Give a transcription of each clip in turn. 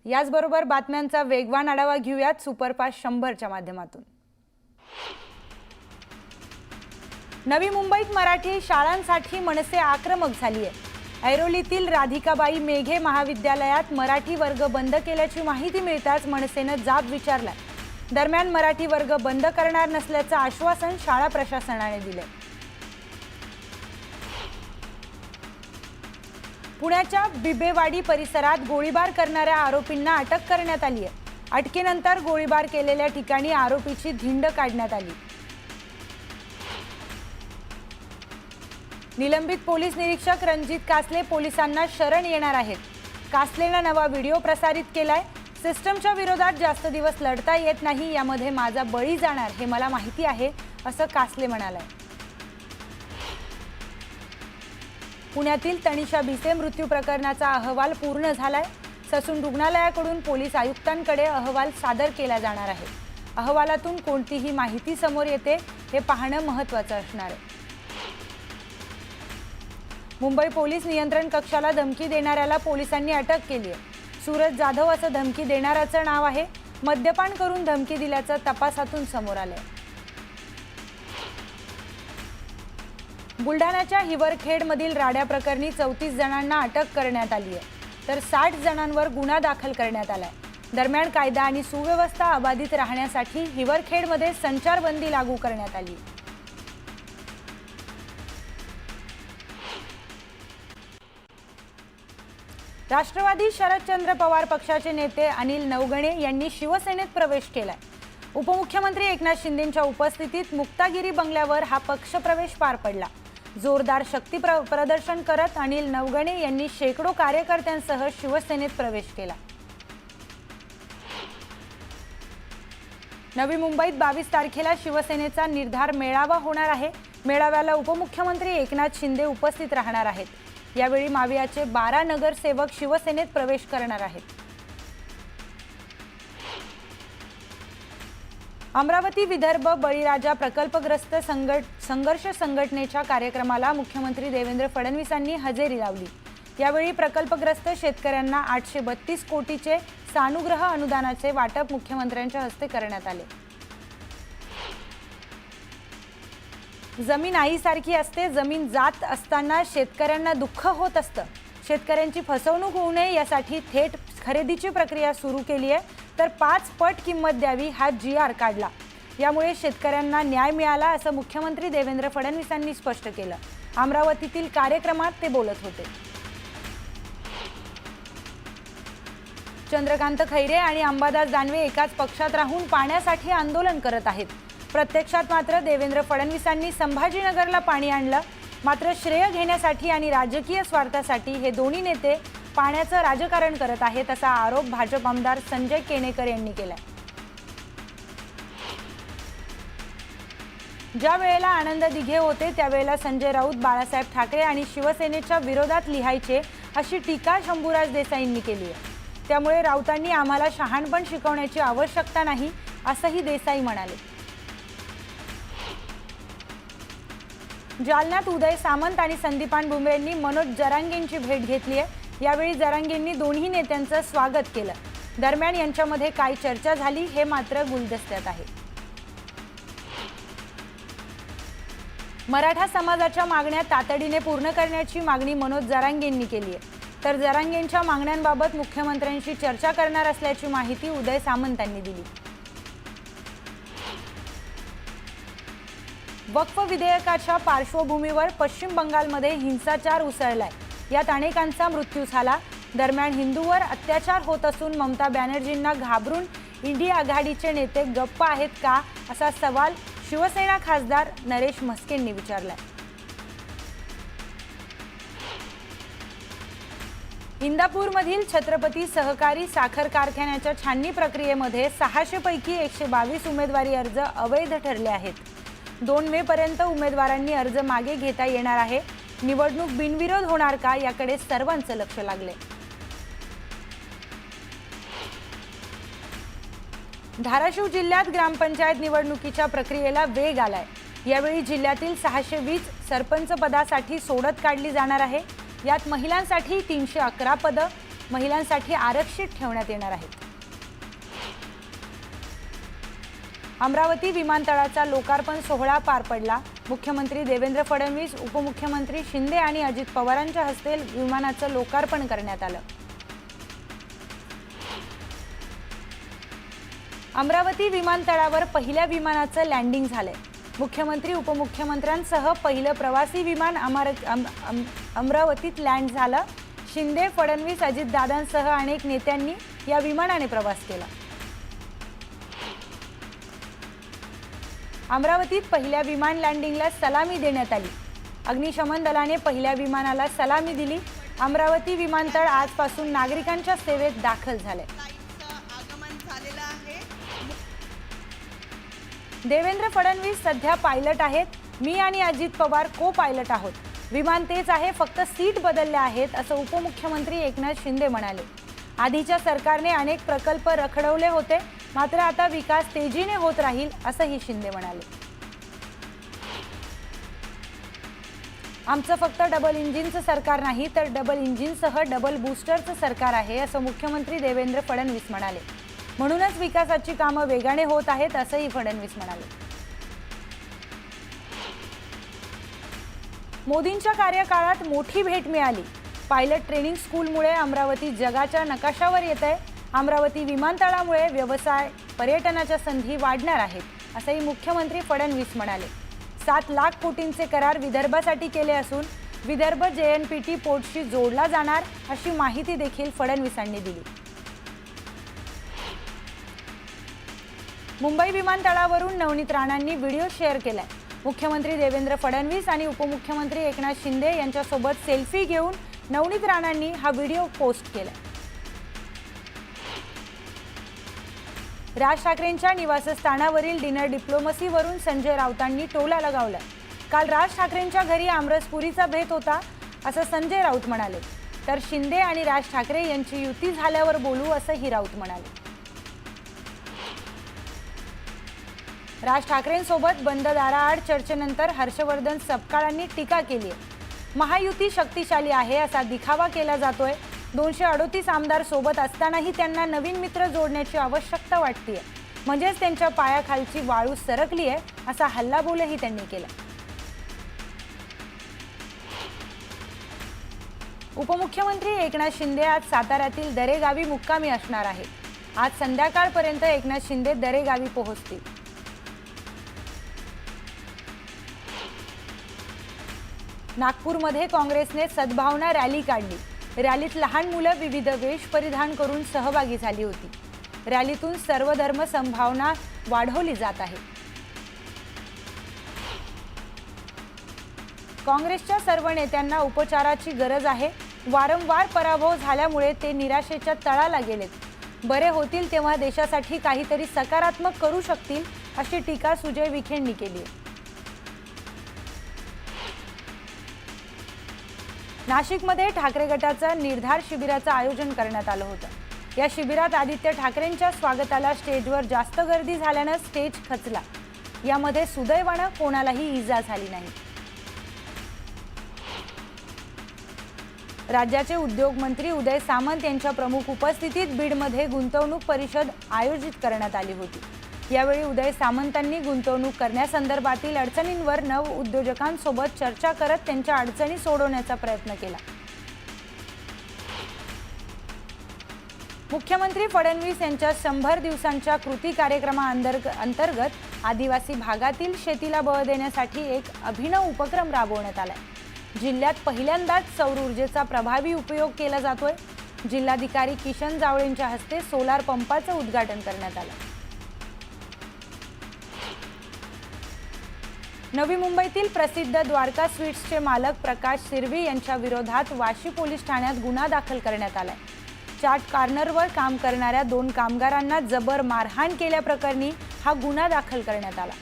याचबरोबर बातम्यांचा वेगवान आढावा घेऊयात सुपरफास्ट 100च्या माध्यमातून। नवी मुंबईत मराठी शाळांसाठी मनसे आक्रमक झाली आहे। ऐरोलीतील राधिकाबाई मेघे महाविद्यालयात मराठी वर्ग बंद केल्याची माहिती मिळताच मनसेने जाब विचारलाय। दरम्यान मराठी वर्ग बंद करणार नसल्याचं आश्वासन शाळा प्रशासनाने दिले। पुण्याच्या बिबेवाडी परिसरात गोळीबार करणाऱ्या आरोपींना अटक करण्यात आली आहे। अटकेनंतर गोळीबार केलेल्या ठिकाणी आरोपीची धिंड काढण्यात आली। निलंबित पोलीस निरीक्षक रणजित कासले पोलिसांना शरण येणार आहेत। कासलेने नवा व्हिडिओ प्रसारित केलाय। सिस्टमच्या विरोधात जास्त दिवस लढता येत नाही, यामध्ये माझा बळी जाणार हे मला माहिती आहे, असं कासले म्हणालाय। पुण्यातील तनिषा भिसे मृत्यू प्रकरणाचा अहवाल पूर्ण झालाय। ससून रुग्णालयाकडून पोलीस आयुक्तांकडे अहवाल सादर केला जाणार आहे। अहवालातून कोणतीही माहिती समोर येते हे पाहणं महत्त्वाचं असणार आहे। मुंबई पोलीस नियंत्रण कक्षाला धमकी देणाऱ्याला पोलिसांनी अटक केली आहे। सूरज जाधव असं धमकी देणाऱ्याचं नाव आहे। मद्यपान करून धमकी दिल्याचं तपासातून समोर आलंय। बुलढाण्याच्या हिवरखेडमधील राड्या प्रकरणी 34 जणांना अटक करण्यात आली आहे, तर 60 जणांवर गुन्हा दाखल करण्यात आलाय। दरम्यान कायदा आणि सुव्यवस्था अबाधित राहण्यासाठी हिवरखेडमध्ये संचारबंदी लागू करण्यात आली। राष्ट्रवादी शरदचंद्र पवार पक्षाचे नेते अनिल नवघणे यांनी शिवसेनेत प्रवेश केलाय। उपमुख्यमंत्री एकनाथ शिंदेंच्या उपस्थितीत मुक्तागिरी बंगल्यावर हा पक्षप्रवेश पार पडला। जोरदार शक्ती प्रदर्शन करत अनिल नवघणे यांनी शेकडो कार्यकर्त्यांसह शिवसेनेत प्रवेश केला। नवी मुंबईत 22 तारखेला शिवसेनेचा निर्धार मेळावा होणार आहे। मेळाव्याला उपमुख्यमंत्री एकनाथ शिंदे उपस्थित राहणार आहेत। यावेळी मावियाचे 12 नगरसेवक शिवसेनेत प्रवेश करणार आहेत। अमरावती विदर्भ बळीराजा प्रकल्पग्रस्त संघर्ष संघटनेच्या कार्यक्रमाला मुख्यमंत्री देवेंद्र फडणवीसांनी हजेरी लावली। यावेळी प्रकल्पग्रस्त शेतकऱ्यांना 832 कोटीचे सानुग्रह अनुदानाचे वाटप मुख्यमंत्र्यांच्या हस्ते करण्यात आले। जमीन आईसारखी असते। जमीन जात असताना शेतकऱ्यांना दुःख होत असतं। शेतकऱ्यांची फसवणूक होऊ नये यासाठी थेट खरेदीची प्रक्रिया सुरू केली आहे, तर 5 पट किंमत द्यावी हा GR काढला। यामुळे शेतकऱ्यांना न्याय मिळाला असं मुख्यमंत्री देवेंद्र फडणवीसांनी स्पष्ट केलं। अमरावतीतील कार्यक्रमात ते बोलत होते। चंद्रकांत खैरे आणि अंबादास दानवे एकाच पक्षात राहून पाण्यासाठी आंदोलन करत आहेत। प्रत्यक्षात मात्र देवेंद्र फडणवीसांनी संभाजीनगरला पाणी आणलं। मात्र श्रेय घेण्यासाठी आणि राजकीय स्वार्थासाठी हे दोन्ही नेते पाण्याचं राजकारण करत आहेत, असा आरोप भाजप आमदार संजय केणेकर यांनी केलाय। ज्या वेळेला आनंद दिघे होते त्यावेळेला संजय राऊत बाळासाहेब ठाकरे आणि शिवसेनेच्या विरोधात लिहायचे, अशी टीका शंभूराज देसाईंनी केली आहे। त्यामुळे राऊतांनी आम्हाला शहाणपण शिकवण्याची आवश्यकता नाही, असंही देसाई म्हणाले। जालन्यात उदय सामंत आणि संदीपान भुमरेंनी मनोज जरांगेंची भेट घेतली आहे। यावेळी जरांगेंनी दोन्ही नेत्यांचं स्वागत केलं। दरम्यान यांच्यामध्ये काय चर्चा झाली हे मात्र गुलदस्त्यात आहे। मराठा समाजाच्या मागण्या तातडीने पूर्ण करण्याची मागणी मनोज जरांगेंनी केली आहे, तर जरांगेंच्या मागण्यांबाबत मुख्यमंत्र्यांशी चर्चा करणार असल्याची माहिती उदय सामंतांनी दिली। वक्फ विधेयकाच्या पार्श्वभूमीवर पश्चिम बंगालमध्ये हिंसाचार उसळलाय। यात अनेकांचा मृत्यू झाला। दरम्यान हिंदूंवर अत्याचार होत असून ममता बॅनर्जींना घाबरून इंडिया आघाडीचे नेते गप्प आहेत का, असा सवाल शिवसेना खासदार नरेश म्हस्केंनी विचारलाय। इंदापूरमधील छत्रपती सहकारी साखर कारखान्याच्या छाननी प्रक्रियेमध्ये 600 पैकी 122 उमेदवारी अर्ज अवैध ठरले आहेत। 2 मे पर्यंत उमेदवारांनी अर्ज मागे घेता येणार आहे। निवडणूक बिनविरोध होणार का याकडे सर्वांचं लक्ष लागले। धाराशिव जिल्ह्यात ग्रामपंचायत निवडणुकीच्या प्रक्रियेला वेग आलाय। यावेळी जिल्ह्यातील 620 सरपंच पदासाठी सोडत काढली जाणार आहे। यात महिलांसाठी 311 पदं, महिलांसाठी आरक्षित ठेवण्यात येणार आहेत। अमरावती विमानतळाचा लोकार्पण सोहळा पार पडला। मुख्यमंत्री देवेंद्र फडणवीस, उपमुख्यमंत्री शिंदे आणि अजित पवारांच्या हस्ते विमानाचं लोकार्पण करण्यात आलं। अमरावती विमानतळावर पहिल्या विमानाचं लँडिंग झालंय। मुख्यमंत्री उपमुख्यमंत्र्यांसह पहिलं प्रवासी विमान अमरावतीत लँड झालं। शिंदे, फडणवीस, अजितदादांसह अनेक नेत्यांनी या विमानाने प्रवास केला। अमरावतीत पहिल्या विमान लँडिंगला सलामी देण्यात आली। अग्निशमन दलाने पहिल्या विमानाला सलामी दिली। अमरावती विमानतळ आजपासून नागरिकांच्या सेवेत दाखल झाले। देवेंद्र फडणवीस सध्या पायलट आहेत। मी आणि अजित पवार को पायलट आहोत। विमान तेच आहे, फक्त सीट बदलल्या आहेत, असं उपमुख्यमंत्री एकनाथ शिंदे म्हणाले। आधीच्या सरकारने अनेक प्रकल्प रखडवले होते, मात्र आता विकास तेजीने होत राहील, असंही शिंदे म्हणाले। आमचं फक्त डबल इंजिनचं सरकार नाही, तर डबल इंजिनसह डबल बूस्टरचं सरकार आहे, असं मुख्यमंत्री देवेंद्र फडणवीस म्हणाले। म्हणूनच विकासाची कामं वेगाने होत आहेत, असंही फडणवीस म्हणाले। मोदींच्या कार्यकाळात मोठी भेट मिळाली। पायलट ट्रेनिंग स्कूलमुळे अमरावती जगाच्या नकाशावर येतंय। अमरावती विमानतळामुळे व्यवसाय, पर्यटनाच्या संधी वाढणार आहेत, असंही मुख्यमंत्री फडणवीस म्हणाले। 7 लाख कोटींचे करार विदर्भासाठी केले असून विदर्भ JNPT पोर्टशी जोडला जाणार, अशी माहिती देखील फडणवीसांनी दिली। मुंबई विमानतळावरून नवनीत राणांनी व्हिडिओ शेअर केलाय। मुख्यमंत्री देवेंद्र फडणवीस आणि उपमुख्यमंत्री एकनाथ शिंदे यांच्यासोबत सेल्फी घेऊन नवनीत राणांनी हा व्हिडिओ पोस्ट केलाय। राज ठाकरेंच्या निवासस्थानावरील डिनर डिप्लोमसीवरून संजय राऊतांनी टोला लगावलाय। काल राज ठाकरेंच्या घरी आमरसपुरीचा भेद होता, असं संजय राऊत म्हणाले। तर शिंदे आणि राज ठाकरे यांची युती झाल्यावर बोलू, असंही राऊत म्हणाले। राज ठाकरेंसोबत बंद दाराआड चर्चेनंतर हर्षवर्धन सपकाळांनी टीका केली आहे। महायुती शक्तिशाली आहे असा दिखावा केला जातोय। 238 आमदार सोबत असतानाही त्यांना नवीन मित्र जोडण्याची आवश्यकता वाटतेय, म्हणजेच त्यांच्या पायाखालची वाळू सरकली आहे, असा हल्लाबोलही त्यांनी केला। उपमुख्यमंत्री एकनाथ शिंदे आज साताऱ्यातील दरेगावी मुक्कामी असणार आहेत। आज संध्याकाळपर्यंत एकनाथ शिंदे दरेगावी पोहोचतील। नागपूरमध्ये काँग्रेसने सद्भावना रॅली काढली। रॅलीत लहान मुलं विविध वेश परिधान करून सहभागी झाली होती। रॅलीतून सर्वधर्म समभावना वाढवली जात आहे। काँग्रेसच्या सर्व नेत्यांना उपचाराची गरज आहे। वारंवार पराभव झाल्यामुळे ते निराशेच्या तळाला गेलेत। बरे होतील तेव्हा देशासाठी काहीतरी सकारात्मक करू शकतील, अशी टीका सुजय विखेंनी केली आहे। नाशिकमध्ये ठाकरे गटाचं निर्धार शिबिराचं आयोजन करण्यात आलं होतं। या शिबिरात आदित्य ठाकरेंच्या स्वागताला स्टेजवर जास्त गर्दी झाल्यानं स्टेज खचला। यामध्ये सुदैवानं कोणालाही इजा झाली नाही। राज्याचे उद्योग मंत्री उदय सामंत यांच्या प्रमुख उपस्थितीत बीडमध्ये गुंतवणूक परिषद आयोजित करण्यात आली होती। यावेळी उदय सामंतांनी गुंतवणूक करण्यासंदर्भातील अडचणींवर नव उद्योजकांसोबत चर्चा करत त्यांच्या अडचणी सोडवण्याचा प्रयत्न केला। मुख्यमंत्री फडणवीस यांच्या 100 दिवसांच्या कृती कार्यक्रमाअंतर्गत आदिवासी भागातील शेतीला बळ देण्यासाठी एक अभिनव उपक्रम राबवण्यात आलाय। जिल्ह्यात पहिल्यांदाच सौर ऊर्जेचा प्रभावी उपयोग केला जातोय। जिल्हाधिकारी किशन जावळेंच्या हस्ते सोलार पंपाचं उद्घाटन करण्यात आलं। नवी मुंबईतील प्रसिद्ध द्वारका स्वीट्सचे मालक प्रकाश सिरवी यांच्या विरोधात वाशी पोलीस ठाण्यात गुन्हा दाखल करण्यात आलाय। चाट कॉर्नरवर काम करणाऱ्या 2 कामगारांना जबर मारहाण केल्याप्रकरणी हा गुन्हा दाखल करण्यात आला।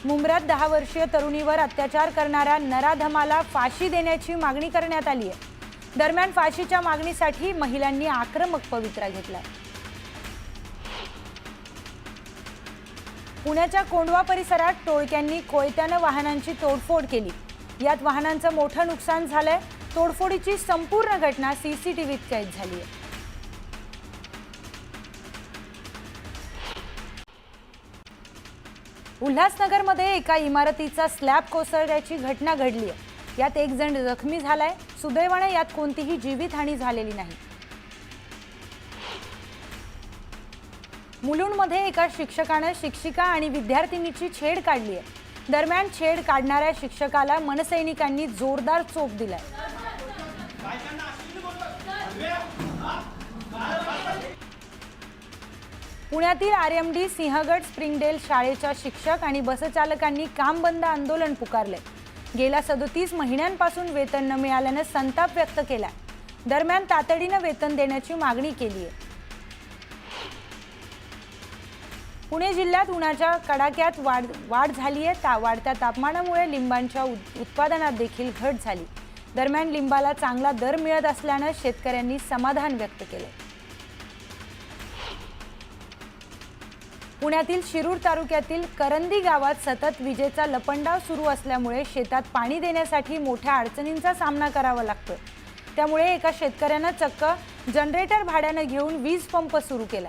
मुंब्र्यात 10 वर्षीय तरुणीवर अत्याचार करणाऱ्या नराधमाला फाशी देण्याची मागणी करण्यात आली आहे। दरम्यान फाशीच्या मागणीसाठी महिलांनी आक्रमक पवित्रा घेतलाय। पुण्याच्या कोंढवा परिसरात टोळक्यांनी कोयत्यानं वाहनांची तोडफोड केली। यात वाहनांचं मोठं नुकसान झालंय। तोडफोडीची संपूर्ण घटना सीसीटीव्हीत कैद झाली आहे। उल्हासनगरमध्ये एका इमारतीचा स्लॅब कोसळल्याची घटना घडली आहे। यात एक जण जखमी झालाय। सुदैवाने यात कोणतीही जीवितहानी झालेली नाही। मुलुंडमध्ये एका शिक्षकाने शिक्षिका आणि विद्यार्थिनीची छेड काढली आहे। दरम्यान छेड काढणाऱ्या शिक्षकाला मनसैनिकांनी जोरदार चोप दिलाय। पुण्यातील आरएमडी सिंहगड स्प्रिंगडेल शाळेच्या शिक्षक आणि बसचालकांनी काम बंद आंदोलन पुकारले। गेल्या 37 महिन्यांपासून वेतन न मिळाल्याने संताप व्यक्त केला। दरम्यान तातडीने वेतन देण्याची मागणी केली आहे। पुणे जिल्ह्यात उन्हाच्या कडाक्यात वाढ झाली आहे। वाढत्या तापमानामुळे लिंबांच्या उत्पादनात देखील घट झाली। दरम्यान लिंबाला चांगला दर मिळत असल्याने शेतकऱ्यांनी समाधान व्यक्त केले। पुण्यातील शिरूर तालुक्यातील करंदी गावात सतत विजेचा लपंडाव सुरू असल्यामुळे शेतात पाणी देण्यासाठी मोठ्या अडचणींचा सामना करावा लागतो। त्यामुळे एका शेतकऱ्याने चक्क जनरेटर भाड्याने घेऊन वीज पंप सुरू केला।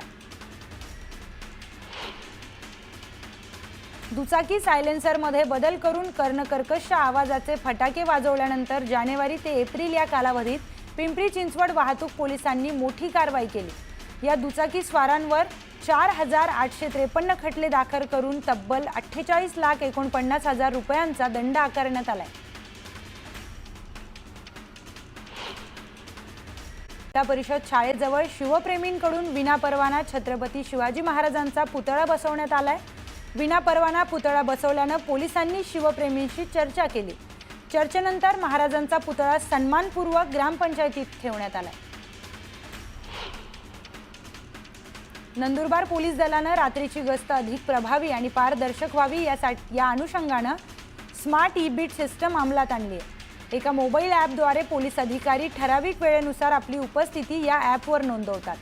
दुचाकी सायलेन्सरमध्ये बदल करून कर्णकर्कश आवाजाचे फटाके वाजवल्यानंतर जानेवारी ते एप्रिल या कालावधीत पिंपरी चिंचवड वाहतूक पोलिसांनी मोठी कारवाई केली। या दुचाकी स्वारांवर 4853 खटले दाखल करून तब्बल 48,49,000 रुपयांचा दंड आकारण्यात आलाय। जिल्हा परिषद शाळेजवळ शिवप्रेमींकडून विनापरवाना छत्रपती शिवाजी महाराजांचा पुतळा बसवण्यात आलाय। विनापरवाना पुतळा बसवल्याने पोलिसांनी शिवप्रेमींशी चर्चा केली। चर्चेनंतर महाराजांचा पुतळा सन्मानपूर्वक ग्रामपंचायतीत ठेवण्यात आलाय। नंदुरबार पोलीस दलाने रात्रीची गस्त अधिक प्रभावी आणि पारदर्शक व्हावी या अनुषंगाने स्मार्ट ई-बीट सिस्टम अंमलात आणली आहे। एका मोबाईल ॲपद्वारे पोलीस अधिकारी ठराविक वेळेनुसार आपली उपस्थिती या ॲपवर नोंदवतात।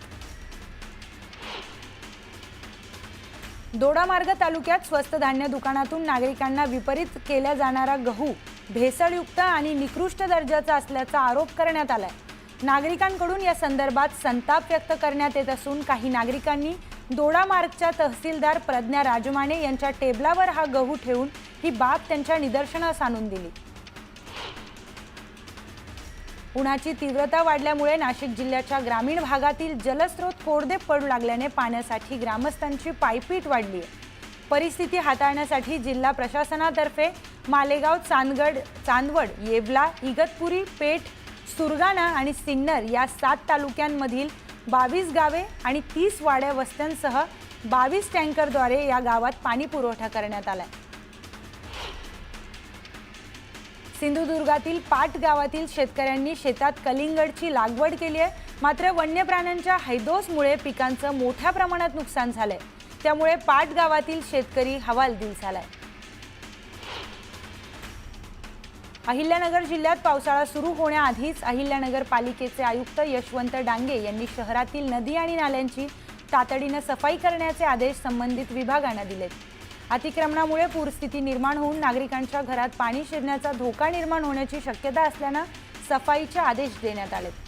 दोडामार्ग तालुक्यात स्वस्त धान्य दुकानातून नागरिकांना वितरित केला जाणारा गहू भेसळयुक्त आणि निकृष्ट दर्जाचा असल्याचा आरोप करण्यात आलाय। नागरिकांकडून या संदर्भात संताप व्यक्त करण्यात येत असून काही नागरिकांनी दोडामार्गच्या तहसीलदार प्रज्ञा राजमाने यांच्या टेबलावर हा गहू ठेवून ही बाब त्यांच्या निदर्शनास आणून दिली। उन्हाची तीव्रता वाढल्यामुळे नाशिक जिल्ह्याच्या ग्रामीण भागातील जलस्रोत कोरडे पडू लागल्याने पाण्यासाठी ग्रामस्थांची पायपीट वाढली आहे। परिस्थिती हाताळण्यासाठी जिल्हा प्रशासनातर्फे मालेगाव, चांदवड, येवला, इगतपुरी, पेठ, सुरगाणा आणि सिन्नर या 7 तालुक्यांमधील 22 गावे आणि 30 वाड्या वस्त्यांसह 22 टँकरद्वारे या गावात पाणी पुरवठा करण्यात आलाय। सिंधुदुर्गातील पाट गावातील शेतकऱ्यांनी शेतात कलिंगडची लागवड केली आहे। मात्र वन्य प्राण्यांच्या हैदोसमुळे पिकांचं मोठ्या प्रमाणात नुकसान झालंय। त्यामुळे पाट गावातील शेतकरी हवालदिल झालाय। अहिल्यानगर जिल्ह्यात पावसाळा सुरू होण्याआधीच अहिल्यानगर पालिकेचे आयुक्त यशवंत डांगे यांनी शहरातील नदी आणि नाल्यांची तातडीने सफाई करण्याचे आदेश संबंधित विभागांना दिलेत। अतिक्रमणामुळे पूरस्थिती निर्माण होऊन नागरिकांच्या घरात पाणी शिरण्याचा धोका निर्माण होण्याची शक्यता असल्याने सफाईचे आदेश देण्यात आलेत।